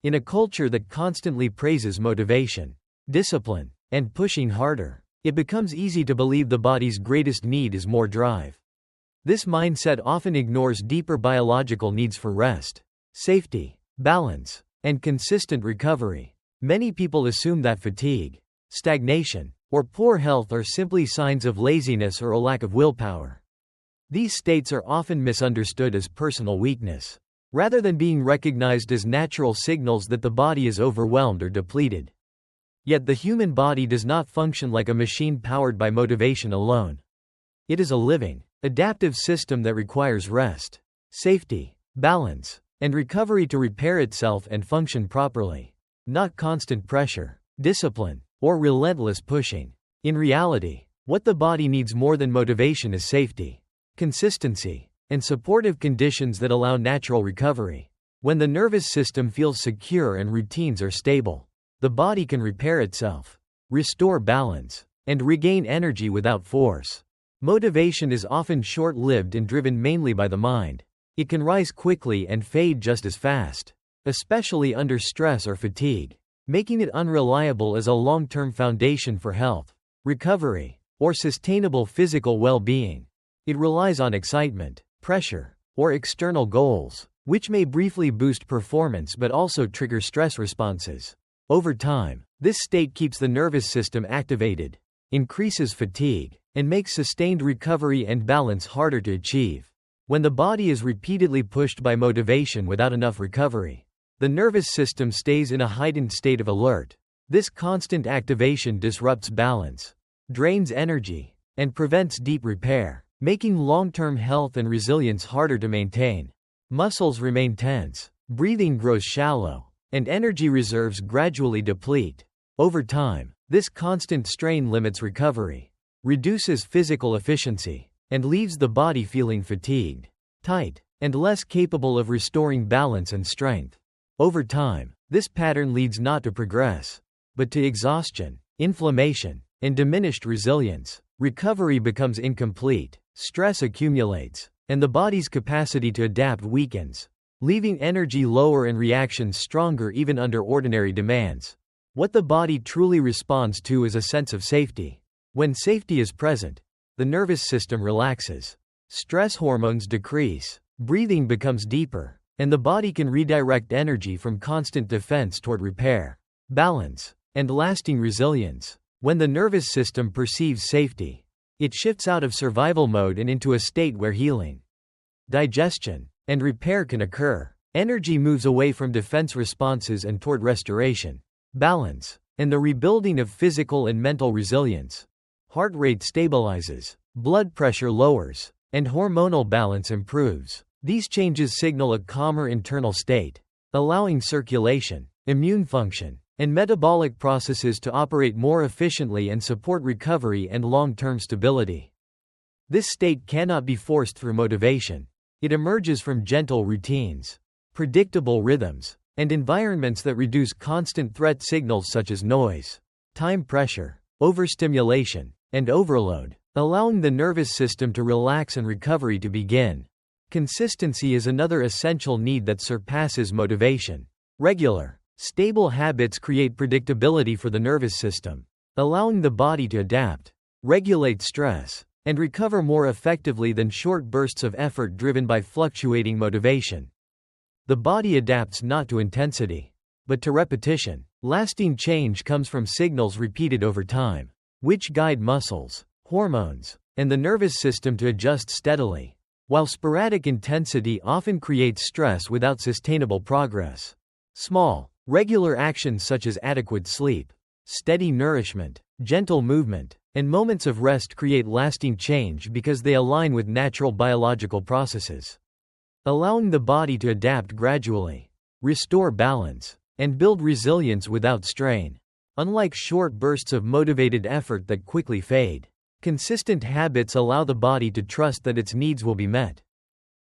In a culture that constantly praises motivation, discipline, and pushing harder, it becomes easy to believe the body's greatest need is more drive. This mindset often ignores deeper biological needs for rest, safety, balance, and consistent recovery. Many people assume that fatigue, stagnation, or poor health are simply signs of laziness or a lack of willpower. These states are often misunderstood as personal weakness, rather than being recognized as natural signals that the body is overwhelmed or depleted. Yet the human body does not function like a machine powered by motivation alone. It is a living, adaptive system that requires rest, safety, balance, and recovery to repair itself and function properly, not constant pressure, discipline, or relentless pushing. In reality, what the body needs more than motivation is safety, consistency, and supportive conditions that allow natural recovery. When the nervous system feels secure and routines are stable, the body can repair itself, restore balance, and regain energy without force. Motivation is often short-lived and driven mainly by the mind. It can rise quickly and fade just as fast, especially under stress or fatigue, making it unreliable as a long-term foundation for health, recovery, or sustainable physical well-being. It relies on excitement, pressure, or external goals, which may briefly boost performance but also trigger stress responses. Over time, this state keeps the nervous system activated, increases fatigue, and makes sustained recovery and balance harder to achieve. When the body is repeatedly pushed by motivation without enough recovery, the nervous system stays in a heightened state of alert. This constant activation disrupts balance, drains energy, and prevents deep repair, making long-term health and resilience harder to maintain. Muscles remain tense, breathing grows shallow, and energy reserves gradually deplete. Over time, this constant strain limits recovery, reduces physical efficiency, and leaves the body feeling fatigued, tight, and less capable of restoring balance and strength. Over time, this pattern leads not to progress, but to exhaustion, inflammation, and diminished resilience. Recovery becomes incomplete, stress accumulates, and the body's capacity to adapt weakens, leaving energy lower and reactions stronger even under ordinary demands. What the body truly responds to is a sense of safety. When safety is present, the nervous system relaxes, stress hormones decrease, breathing becomes deeper, and the body can redirect energy from constant defense toward repair, balance, and lasting resilience. When the nervous system perceives safety, it shifts out of survival mode and into a state where healing, digestion, and repair can occur. Energy moves away from defense responses and toward restoration, balance, and the rebuilding of physical and mental resilience. Heart rate stabilizes, blood pressure lowers, and hormonal balance improves. These changes signal a calmer internal state, allowing circulation, immune function, and metabolic processes to operate more efficiently and support recovery and long-term stability. This state cannot be forced through motivation. It emerges from gentle routines, predictable rhythms, and environments that reduce constant threat signals such as noise, time pressure, overstimulation, and overload, allowing the nervous system to relax and recovery to begin. Consistency is another essential need that surpasses motivation. Regular, stable habits create predictability for the nervous system, allowing the body to adapt, regulate stress, and recover more effectively than short bursts of effort driven by fluctuating motivation. The body adapts not to intensity, but to repetition. Lasting change comes from signals repeated over time, which guide muscles, hormones, and the nervous system to adjust steadily, while sporadic intensity often creates stress without sustainable progress. Small, regular actions such as adequate sleep, steady nourishment, gentle movement, and moments of rest create lasting change because they align with natural biological processes, allowing the body to adapt gradually, restore balance, and build resilience without strain. Unlike short bursts of motivated effort that quickly fade, consistent habits allow the body to trust that its needs will be met.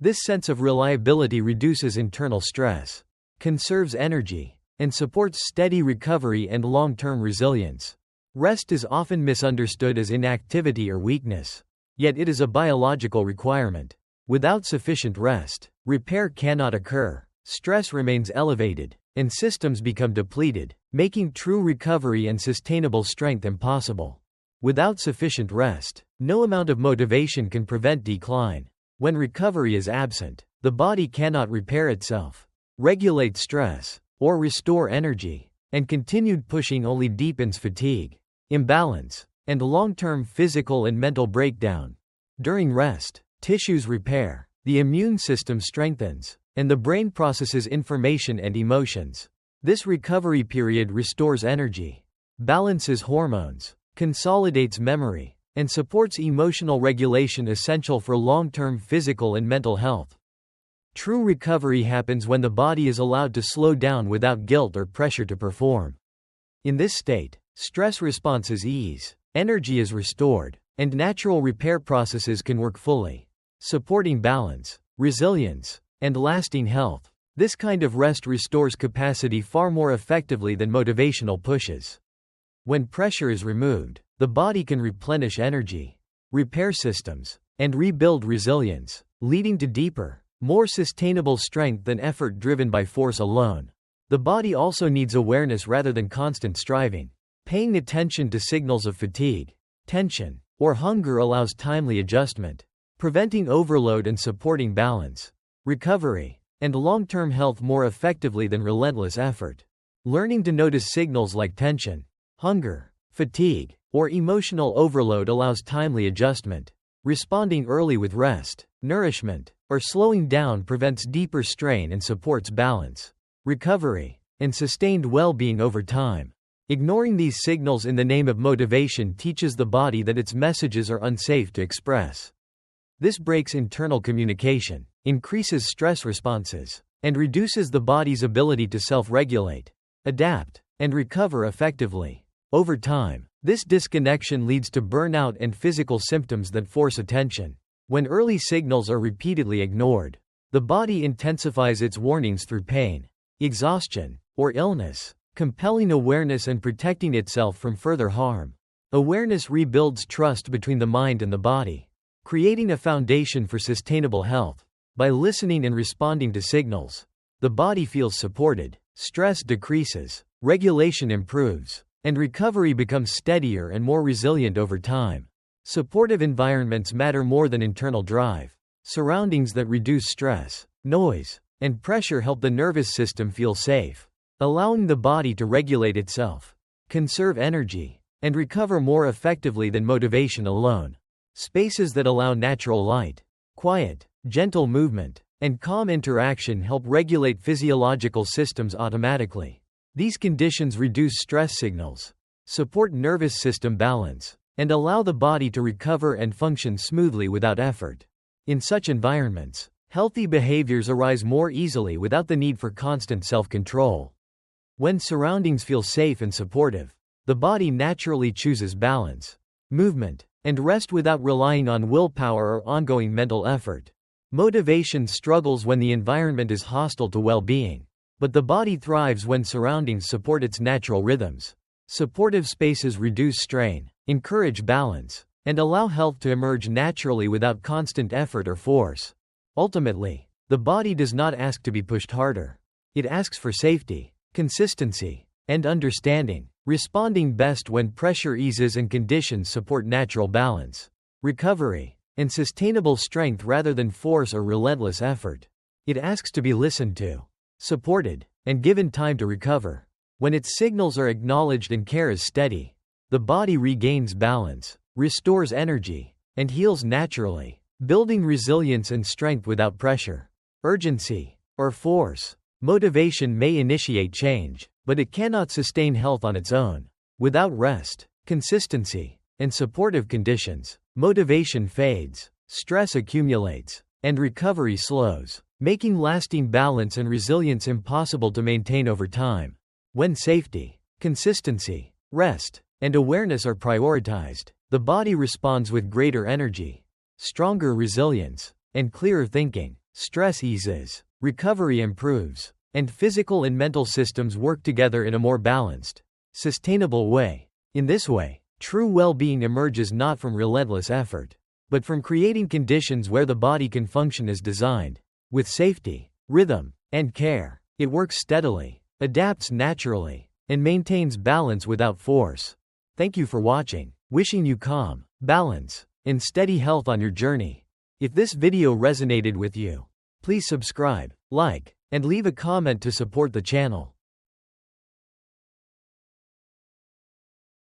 This sense of reliability reduces internal stress, conserves energy, and supports steady recovery and long-term resilience. Rest is often misunderstood as inactivity or weakness, yet it is a biological requirement. Without sufficient rest, repair cannot occur, stress remains elevated, and systems become depleted, making true recovery and sustainable strength impossible. Without sufficient rest, no amount of motivation can prevent decline. When recovery is absent, the body cannot repair itself, regulate stress, or restore energy, and continued pushing only deepens fatigue, imbalance, and long-term physical and mental breakdown. During rest, tissues repair, the immune system strengthens, and the brain processes information and emotions. This recovery period restores energy, balances hormones, consolidates memory, and supports emotional regulation essential for long-term physical and mental health. True recovery happens when the body is allowed to slow down without guilt or pressure to perform. In this state, stress responses ease, energy is restored, and natural repair processes can work fully, supporting balance, resilience, and lasting health. This kind of rest restores capacity far more effectively than motivational pushes. When pressure is removed, the body can replenish energy, repair systems, and rebuild resilience, leading to deeper, more sustainable strength than effort driven by force alone. The body also needs awareness rather than constant striving. Paying attention to signals of fatigue, tension, or hunger allows timely adjustment, preventing overload and supporting balance, recovery, and long-term health more effectively than relentless effort. Learning to notice signals like tension, hunger, fatigue, or emotional overload allows timely adjustment. Responding early with rest, nourishment, or slowing down prevents deeper strain and supports balance, recovery, and sustained well-being over time. Ignoring these signals in the name of motivation teaches the body that its messages are unsafe to express. This breaks internal communication, increases stress responses, and reduces the body's ability to self-regulate, adapt, and recover effectively. Over time, this disconnection leads to burnout and physical symptoms that force attention. When early signals are repeatedly ignored, the body intensifies its warnings through pain, exhaustion, or illness, compelling awareness and protecting itself from further harm. Awareness rebuilds trust between the mind and the body, creating a foundation for sustainable health. By listening and responding to signals, the body feels supported, stress decreases, regulation improves, and recovery becomes steadier and more resilient over time. Supportive environments matter more than internal drive. Surroundings that reduce stress, noise, and pressure help the nervous system feel safe, allowing the body to regulate itself, conserve energy, and recover more effectively than motivation alone. Spaces that allow natural light, quiet, gentle movement, and calm interaction help regulate physiological systems automatically. These conditions reduce stress signals, support nervous system balance, and allow the body to recover and function smoothly without effort. In such environments, healthy behaviors arise more easily without the need for constant self-control. When surroundings feel safe and supportive, the body naturally chooses balance, movement, and rest without relying on willpower or ongoing mental effort. Motivation struggles when the environment is hostile to well-being, but the body thrives when surroundings support its natural rhythms. Supportive spaces reduce strain, encourage balance, and allow health to emerge naturally without constant effort or force. Ultimately, the body does not ask to be pushed harder. It asks for safety, consistency, and understanding, responding best when pressure eases and conditions support natural balance, recovery, and sustainable strength rather than force or relentless effort. It asks to be listened to, supported, and given time to recover. When its signals are acknowledged and care is steady, the body regains balance, restores energy, and heals naturally, building resilience and strength without pressure, urgency, or force. Motivation may initiate change, but it cannot sustain health on its own. Without rest, consistency, and supportive conditions, motivation fades, stress accumulates, and recovery slows, making lasting balance and resilience impossible to maintain over time. When safety, consistency, rest, and awareness are prioritized, the body responds with greater energy, stronger resilience, and clearer thinking. Stress eases, recovery improves, and physical and mental systems work together in a more balanced, sustainable way. In this way, true well-being emerges not from relentless effort, but from creating conditions where the body can function as designed. With safety, rhythm, and care, it works steadily, adapts naturally, and maintains balance without force. Thank you for watching. Wishing you calm, balance, and steady health on your journey. If this video resonated with you, please subscribe, like, and leave a comment to support the channel.